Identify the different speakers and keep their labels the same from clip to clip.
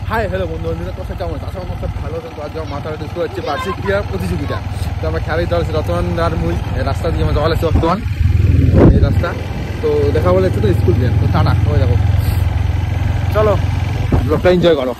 Speaker 1: Hi hello বন্ধুরা, তোমরা কেমন আছো? আশা করি ভালো আছো। আজ আমার মাথার শুরু হচ্ছে বার্ষিক ক্রীড়া প্রতিযোগিতা। তো আমরা খেলাই দল রতনদার মূল রাস্তা দিয়ে আমরা যাওয়া লাগছে বর্তমান এই রাস্তা। তো দেখা বলে তো স্কুল দিয়ে তো টাটা হয়ে যাবো। চলো ব্লগটা এনজয় করো।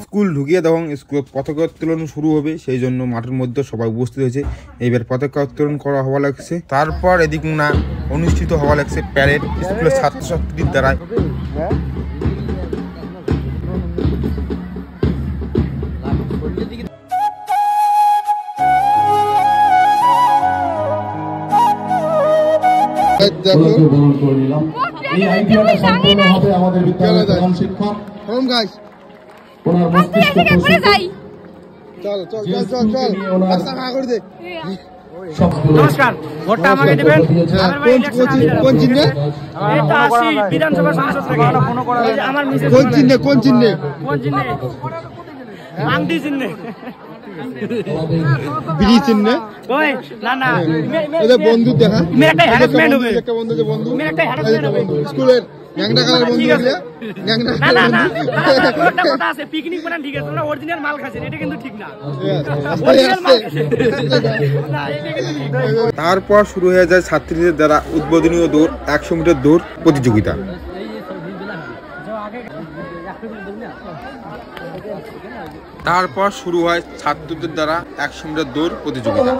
Speaker 1: স্কুল ঢুকিয়ে তখন স্কুল পতাকা উত্তোলন শুরু হবে, সেই জন্য মাঠের মধ্যে সবাই উপস্থিত হয়েছে। এইবার পতাকা উত্তোলন করা হওয়া লাগছে। তারপর এদিক না অনুষ্ঠিত হওয়া লাগছে প্যারেড স্কুলের ছাত্রছাত্রীর দ্বারা।
Speaker 2: নমস্কার, ভোটটা আমাকে দিবেন।
Speaker 1: কোন চিহ্নে?
Speaker 2: বিধানসভা সংসদ থেকে আমার
Speaker 1: কোন চিহ্নে? কোন চিহ্নে?
Speaker 2: কোন চিহ্নে? আংটি চিহ্নে,
Speaker 1: বিড়ি চিহ্নে।
Speaker 2: ওই না না
Speaker 1: এদের বন্ধু দেখা
Speaker 2: একটা হ্যারাসমেন্ট হবে।
Speaker 1: একটা বন্ধু যে বন্ধু
Speaker 2: একটা হ্যারাসমেন্ট হবে
Speaker 1: স্কুলের গ্যাংটা কালার বন্ধু আছে। গ্যাংটা
Speaker 2: না না না
Speaker 1: কালার
Speaker 2: কথা আছে, পিকনিক বানান ঠিক আছে, তোমরা অরিজিনাল মাল খাচ্ছেন, এটা কিন্তু ঠিক না।
Speaker 1: তারপর শুরু হয়ে যায় ছাত্রীদের দ্বারা উদ্বোধনীয় দৌড় 100 মিটার দৌড় প্রতিযোগিতা। তারপর শুরু হয় ছাত্রদের দ্বারা 100 মিটার দৌড় প্রতিযোগিতা।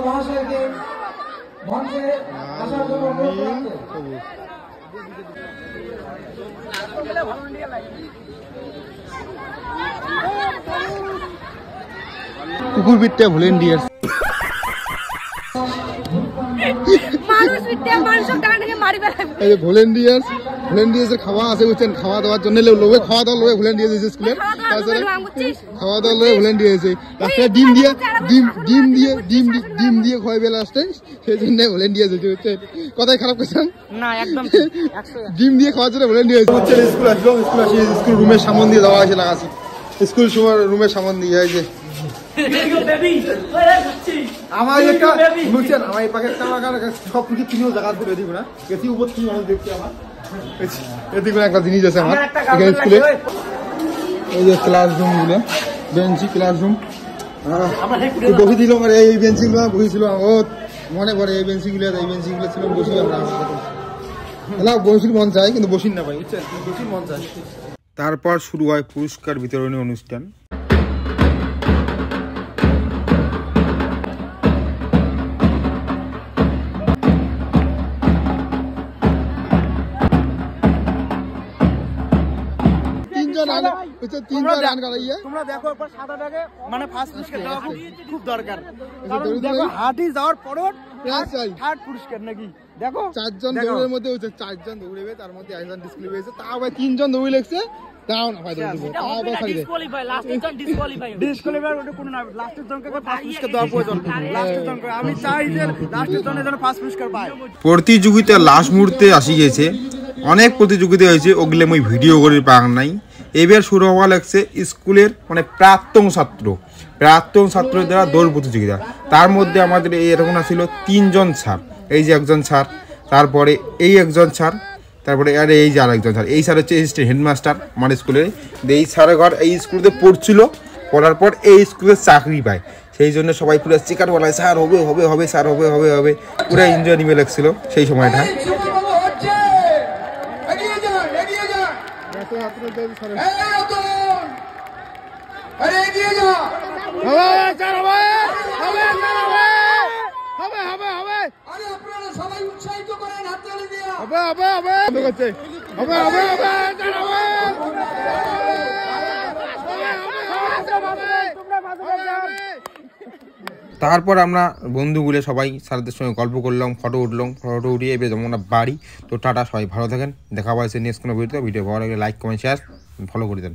Speaker 1: কুকুরবিদ্যা ভলেন্টিয়ার ভলেন্টিয়ার্সের খাওয়া আছে বুঝছেন, খাওয়া দাওয়ার জন্য লোভে খাওয়া দাওয়া লোভে ভলেন্টিয়ার হয়েছে স্কুলে। তাছাড়া খাওয়া দাওয়া লোভে ভলেন্টিয়ার হয়েছে। লাস্টে ডিম দিয়ে খাওয়াবে লাস্টে, সেই জন্য ভলেন্টিয়ার হয়েছে বুঝছেন। কথাই খারাপ করছেন
Speaker 2: না, একদম
Speaker 1: ডিম দিয়ে খাওয়ার জন্য ভলেন্টিয়ার হয়েছে। স্কুল আসলো, স্কুল আসি স্কুল রুমের সামন দিয়ে দেওয়া হয়েছে লাগাচ্ছি। স্কুল সময় রুমের সামন দিয়ে হয়েছে আমার একটা বুঝছেন। আমার এই প্যাকেটটা আমার সব কিছু কিনেও জায়গা করে দিব না, গেছি উপর থেকে মানুষ দেখছি। আমার এদিকে একটা জিনিস আছে আমার এখানে স্কুলে, এই যে ক্লাসরুম গুলো, বেঞ্চি ক্লাসরুম বসে দিল। আমার এই বেঞ্চিগুলো বসেছিল, ও মনে পড়ে এই বেঞ্চিগুলো ছিল বসি আমরা বসির মন চাই, কিন্তু বসির না পাই বুঝছেন, বসির মন চাই। তারপর শুরু হয় পুরস্কার বিতরণী অনুষ্ঠান।
Speaker 2: তোমরা দেখো সাদা ব্যাগে মানে ফার্স্ট পুরস্কার দেওয়া খুব দরকার। দেখো হাঁটি যাওয়ার পরও থার্ড পুরস্কার নাকি দেখো
Speaker 1: 4 জন দৌড়ের মধ্যে 4 জন দৌড়বে, তার মধ্যে একজন ডিসক্লিফাই হয়েছে। তাও ভাই 3 জন দৌড়ে লেগছে, তাও না ভাই
Speaker 2: ডিসকোয়ালিফাই, লাস্টের জন ডিসকোয়ালিফাই ওটা কোনো না, লাস্টের জনকে ফার্স্ট পুরস্কার দেওয়া প্রয়োজন। লাস্টের জনকে আমি চাই যে লাস্টের জনের জন্য ফার্স্ট পুরস্কার পায়।
Speaker 1: প্রতিযোগিতা লাস্ট মুহূর্তে আসি গেছে, অনেক প্রতিযোগিতা হয়েছে, ওগুলো আমি ভিডিও করে পাং নাই। এবার শুরু হওয়া লাগছে স্কুলের মানে প্রাক্তন ছাত্রদের দ্বারা দৌড় প্রতিযোগিতা। তার মধ্যে আমাদের এরকম ছিল 3 জন স্যার, এই যে একজন স্যার, তারপরে এই একজন স্যার, তারপরে আর এই যে আরেকজন স্যার। এই স্যার হচ্ছে হেডমাস্টার আমার স্কুলের। এই স্যারের ঘর এই স্কুলে পড়ছিল, পড়ার পর এই স্কুলে চাকরি পায়, সেই জন্য সবাই পুরো চিকার বলায় স্যার হবে হবে হবে স্যার হবে হবে হবে, পুরো এনজয় নিবে লাগছিল সেই সময়টা। তারপর আমরা বন্ধুগুলো সবাই স্যারদের সঙ্গে গল্প করলাম, ফটো উঠিয়ে এবার যেমন আমরা বাড়ি। তো টাটা, সবাই ভালো থাকেন, দেখা পাচ্ছে নেক্সট কোনো ভিডিও ভালো লাগলে লাইক কমেন্ট শেয়ার ফলো করে দেন।